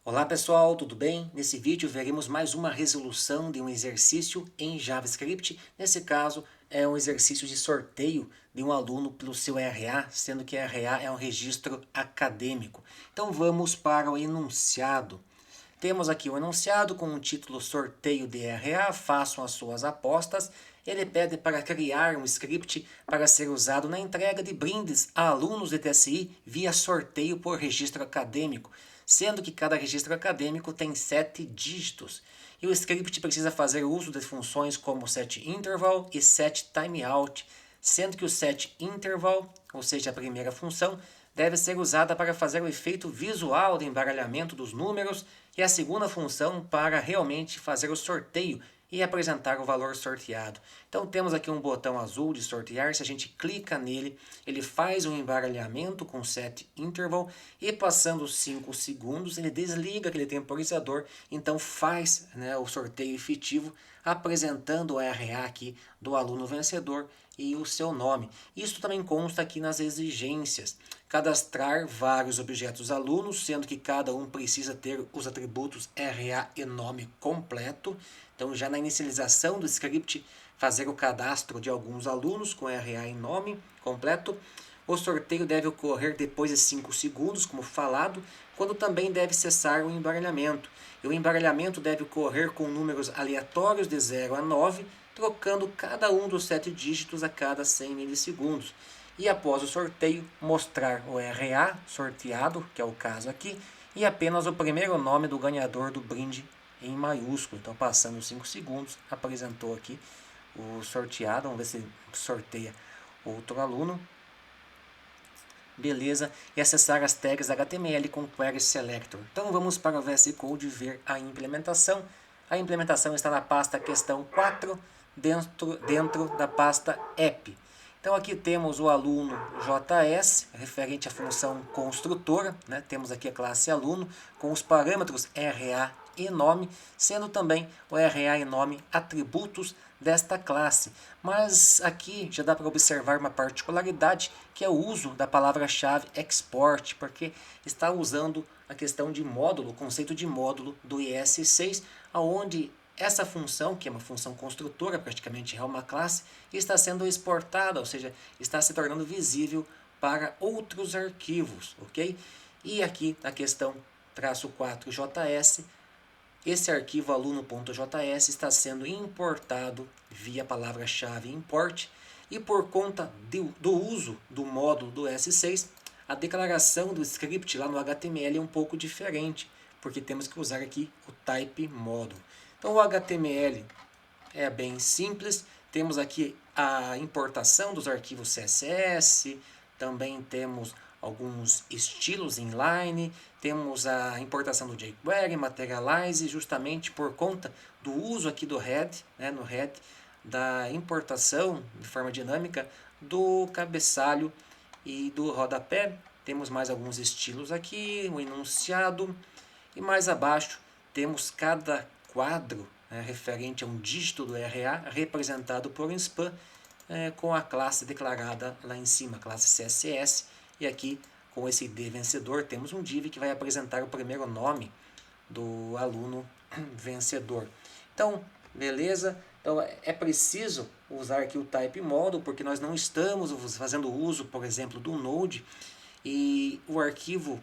Olá pessoal, tudo bem? Nesse vídeo veremos mais uma resolução de um exercício em JavaScript. Nesse caso, é um exercício de sorteio de um aluno pelo seu RA, sendo que RA é um registro acadêmico. Então vamos para o enunciado. Temos aqui o enunciado com o título Sorteio de RA, façam as suas apostas. Ele pede para criar um script para ser usado na entrega de brindes a alunos de TSI via sorteio por registro acadêmico, sendo que cada registro acadêmico tem 7 dígitos. E o script precisa fazer uso de funções como setInterval e setTimeout, sendo que o setInterval, ou seja, a primeira função, deve ser usada para fazer o efeito visual de embaralhamento dos números e a segunda função para realmente fazer o sorteio e apresentar o valor sorteado. Então temos aqui um botão azul de sortear, se a gente clica nele, ele faz um embaralhamento com setInterval e passando 5 segundos ele desliga aquele temporizador, então faz o sorteio efetivo apresentando o RA aqui do aluno vencedor e o seu nome. Isso também consta aqui nas exigências. Cadastrar vários objetos alunos, sendo que cada um precisa ter os atributos RA e nome completo. Então, já na inicialização do script, fazer o cadastro de alguns alunos com RA e nome completo. O sorteio deve ocorrer depois de 5 segundos, como falado, quando também deve cessar o embaralhamento. E o embaralhamento deve ocorrer com números aleatórios de 0 a 9, trocando cada um dos 7 dígitos a cada 100 milissegundos. E após o sorteio, mostrar o RA sorteado, que é o caso aqui, e apenas o primeiro nome do ganhador do brinde em maiúsculo. Então, passando 5 segundos, apresentou aqui o sorteado. Vamos ver se sorteia outro aluno. Beleza, e acessar as tags HTML com Query Selector. Então vamos para o VS Code ver a implementação. A implementação está na pasta questão 4, dentro da pasta app. Então aqui temos o aluno JS, referente à função construtora, né? Temos aqui a classe aluno, com os parâmetros RA e nome, sendo também o RA e nome atributos desta classe. Mas aqui já dá para observar uma particularidade, que é o uso da palavra-chave export, porque está usando a questão de módulo, o conceito de módulo do IS6, onde essa função, que é uma função construtora, praticamente é uma classe, está sendo exportada, ou seja, está se tornando visível para outros arquivos, ok? E aqui na questão traço 4JS, esse arquivo aluno.js está sendo importado via palavra-chave import, e por conta do uso do módulo do S6, a declaração do script lá no HTML é um pouco diferente, porque temos que usar aqui o type módulo. Então o HTML é bem simples, temos aqui a importação dos arquivos CSS, também temos alguns estilos inline, temos a importação do jQuery, Materialize, justamente por conta do uso aqui do head, no head, da importação de forma dinâmica do cabeçalho e do rodapé. Temos mais alguns estilos aqui, o enunciado, e mais abaixo temos cada quadro referente a um dígito do RA representado por um span com a classe declarada lá em cima, a classe CSS, e aqui com esse ID vencedor temos um div que vai apresentar o primeiro nome do aluno vencedor. Então, beleza? Então é preciso usar aqui o type model, porque nós não estamos fazendo uso, por exemplo, do Node, e o arquivo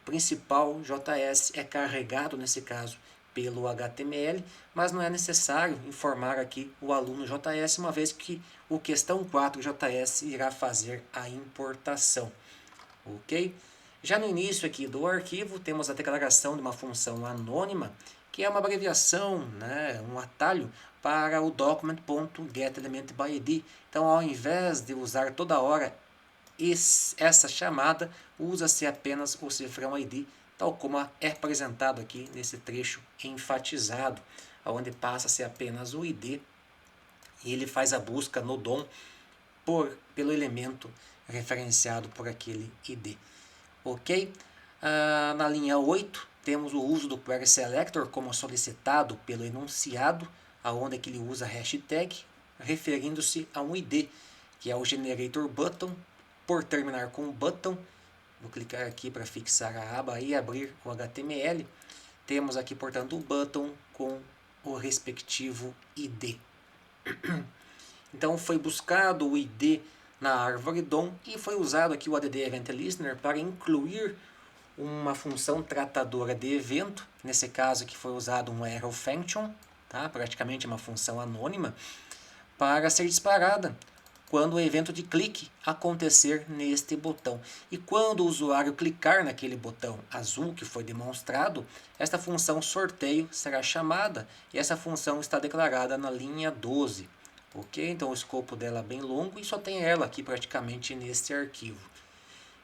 principal JS é carregado nesse caso pelo HTML, mas não é necessário informar aqui o aluno JS, uma vez que o questão 4 JS irá fazer a importação, ok? Já no início aqui do arquivo temos a declaração de uma função anônima, que é uma abreviação, um atalho para o document.getElementById. Então, ao invés de usar toda hora essa chamada, usa-se apenas o cifrão ID, tal como é apresentado aqui nesse trecho enfatizado, onde passa-se apenas o ID e ele faz a busca no DOM pelo elemento referenciado por aquele ID. Ok? Na linha 8, temos o uso do Query Selector como solicitado pelo enunciado, onde é que ele usa hashtag, referindo-se a um ID, que é o Generator Button, por terminar com button. Vou clicar aqui para fixar a aba e abrir o HTML. temos aqui, portanto, o button com o respectivo ID. Então foi buscado o ID na árvore DOM e foi usado aqui o add event listener para incluir uma função tratadora de evento, nesse caso aqui foi usado um arrow function, tá? Praticamente uma função anônima, para ser disparada quando o evento de clique acontecer neste botão. E quando o usuário clicar naquele botão azul que foi demonstrado, esta função sorteio será chamada e essa função está declarada na linha 12. Ok? Então o escopo dela é bem longo e só tem ela aqui praticamente neste arquivo.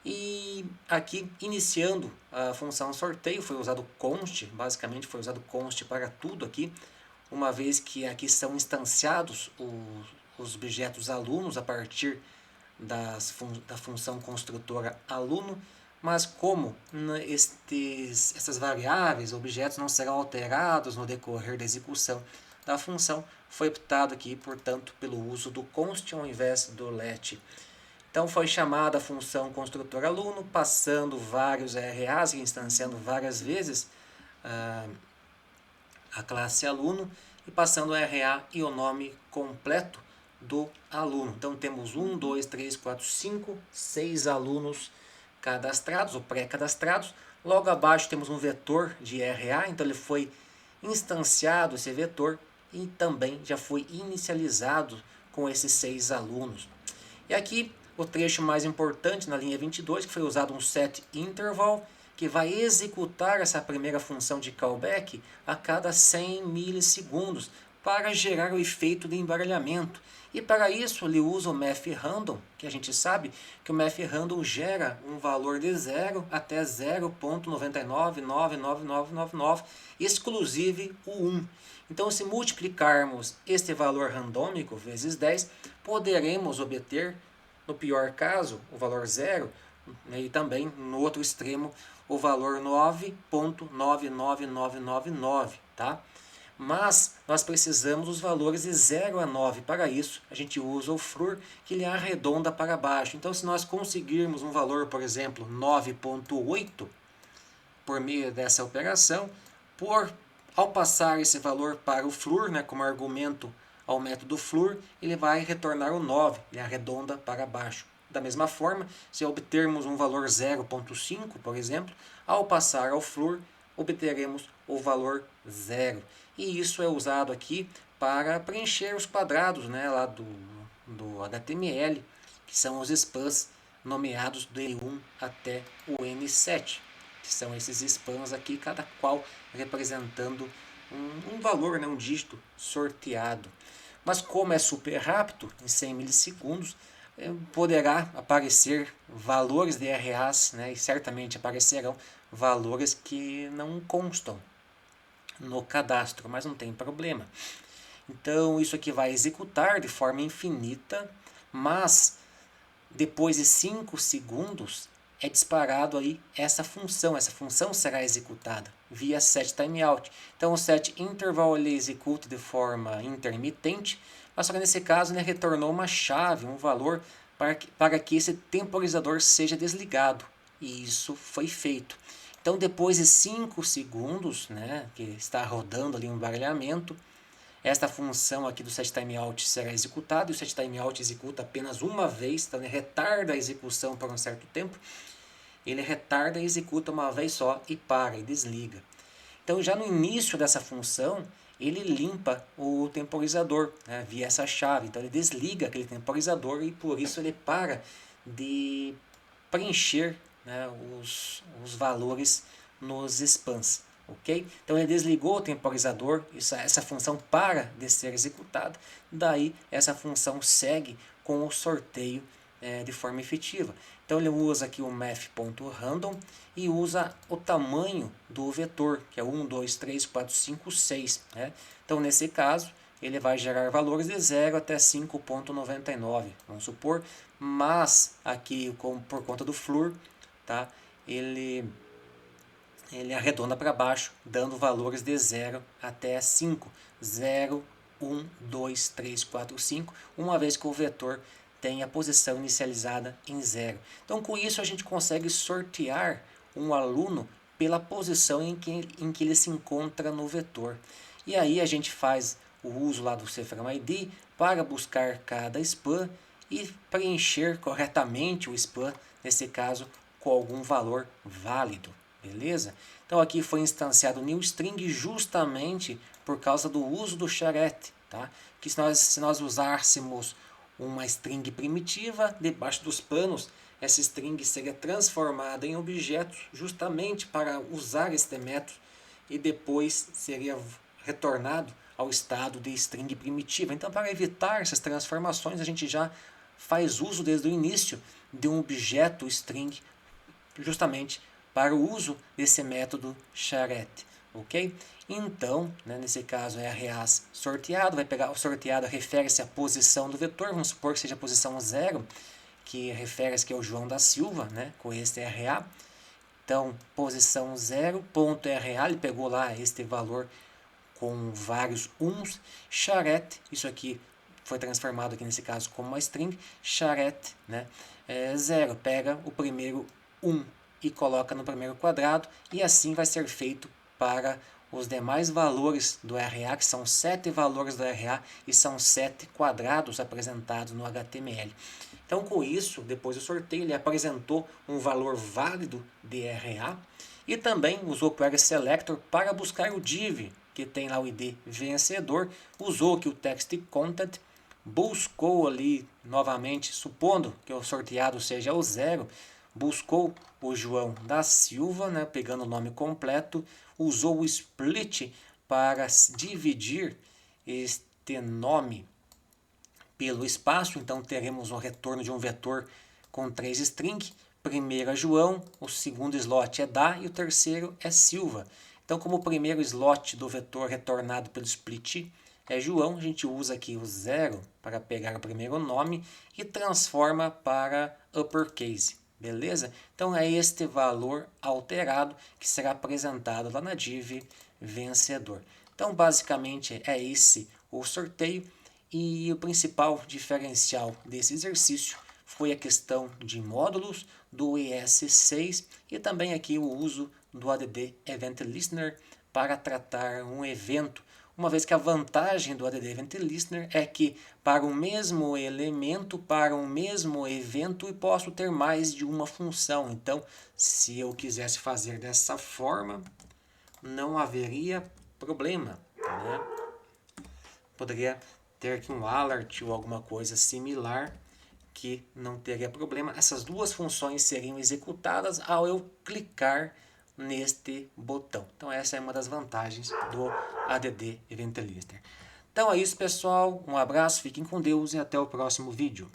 E aqui, iniciando a função sorteio, foi usado const, basicamente foi usado const para tudo aqui, uma vez que aqui são instanciados os objetos alunos a partir da função construtora aluno, mas como essas variáveis, objetos não serão alterados no decorrer da execução da função, foi optado aqui, portanto, pelo uso do const ao invés do let. Então foi chamada a função construtor aluno, passando vários RAs, instanciando várias vezes a classe aluno e passando o RA e o nome completo do aluno. Então temos 1, 2, 3, 4, 5, 6 alunos cadastrados ou pré-cadastrados. Logo abaixo temos um vetor de RA, então ele foi instanciado esse vetor e também já foi inicializado com esses 6 alunos. E aqui o trecho mais importante na linha 22, que foi usado um setInterval, que vai executar essa primeira função de callback a cada 100 milissegundos para gerar o efeito de embaralhamento. E para isso ele usa o mathRandom, que a gente sabe que o mathRandom gera um valor de 0 até 0.999999, exclusive o 1. Então, se multiplicarmos este valor randômico vezes 10, poderemos obter, no pior caso, o valor 0, e também, no outro extremo, o valor 9.99999, tá? Mas nós precisamos dos valores de 0 a 9. Para isso, a gente usa o floor, que ele arredonda para baixo. Então, se nós conseguirmos um valor, por exemplo, 9.8, por meio dessa operação, ao passar esse valor para o floor, né, como argumento ao método floor, ele vai retornar o 9, ele arredonda para baixo. Da mesma forma, se obtermos um valor 0.5, por exemplo, ao passar ao floor, obteremos o valor 0. E isso é usado aqui para preencher os quadrados, né, lá do HTML, que são os spans nomeados do N1 até o N7, que são esses spans aqui, cada qual representando um valor, né, um dígito sorteado. Mas como é super rápido, em 100 milissegundos, poderá aparecer valores de RAs, né, e certamente aparecerão valores que não constam no cadastro, mas não tem problema. Então isso aqui vai executar de forma infinita, mas depois de 5 segundos é disparado aí essa função será executada via setTimeout. Então o setInterval ele executa de forma intermitente, mas só que nesse caso ele retornou uma chave, um valor para que esse temporizador seja desligado, e isso foi feito. Então depois de 5 segundos, né, que está rodando ali um embaralhamento, esta função aqui do setTimeout será executada, e o setTimeout executa apenas uma vez, então ele retarda a execução por um certo tempo, ele retarda e executa uma vez só e para, e desliga. Então já no início dessa função, ele limpa o temporizador, né, via essa chave, então ele desliga aquele temporizador e por isso ele para de preencher, né, os valores nos spans. Okay? Então ele desligou o temporizador, essa função para de ser executada, daí essa função segue com o sorteio de forma efetiva. Então ele usa aqui o math.random e usa o tamanho do vetor, que é 1, 2, 3, 4, 5, 6. Né? Então nesse caso ele vai gerar valores de 0 até 5.99, vamos supor, mas aqui por conta do floor, tá? ele arredonda para baixo, dando valores de 0 até 5. 0, 1, 2, 3, 4, 5, uma vez que o vetor tem a posição inicializada em 0. Então, com isso, a gente consegue sortear um aluno pela posição em que ele se encontra no vetor. E aí a gente faz o uso lá do CFRAM ID para buscar cada span e preencher corretamente o span, nesse caso, com algum valor válido, beleza? Então aqui foi instanciado o newString justamente por causa do uso do charete, tá? Que se nós usássemos uma string primitiva, debaixo dos panos, essa string seria transformada em objetos justamente para usar este método e depois seria retornado ao estado de string primitiva. Então, para evitar essas transformações, a gente já faz uso desde o início de um objeto string justamente para o uso desse método charete, ok? Então, né, nesse caso é arrays sorteado, vai pegar o sorteado, refere-se à posição do vetor, vamos supor que seja a posição 0, que refere-se ao João da Silva, né, com este RA. Então, posição 0, ponto RA, ele pegou lá este valor com vários uns, charete, isso aqui foi transformado aqui nesse caso como uma string, charete, né, 0, pega o primeiro 1 e coloca no primeiro quadrado, e assim vai ser feito para os demais valores do RA, que são 7 valores do RA e são 7 quadrados apresentados no HTML. Então, com isso, depois do sorteio, ele apresentou um valor válido de RA e também usou o Query Selector para buscar o div, que tem lá o ID vencedor, usou aqui o text content, buscou ali novamente, supondo que o sorteado seja o 0, buscou o João da Silva, né, pegando o nome completo, usou o split para dividir este nome pelo espaço, então teremos o retorno de um vetor com 3 strings, primeiro é João, o segundo slot é Da e o terceiro é Silva. Então, como o primeiro slot do vetor retornado pelo split é João, a gente usa aqui o 0 para pegar o primeiro nome e transforma para uppercase, beleza? Então é este valor alterado que será apresentado lá na div vencedor. Então basicamente é esse o sorteio, e o principal diferencial desse exercício foi a questão de módulos do ES6 e também aqui o uso do ADD Event Listener para tratar um evento, uma vez que a vantagem do ADD Event Listener é que para o mesmo elemento, para o mesmo evento, eu posso ter mais de uma função. Então, se eu quisesse fazer dessa forma, não haveria problema, né? Poderia ter aqui um alert ou alguma coisa similar que não teria problema. Essas duas funções seriam executadas ao eu clicar neste botão. Então essa é uma das vantagens do ADD Event Listener. Então é isso, pessoal. Um abraço, fiquem com Deus e até o próximo vídeo.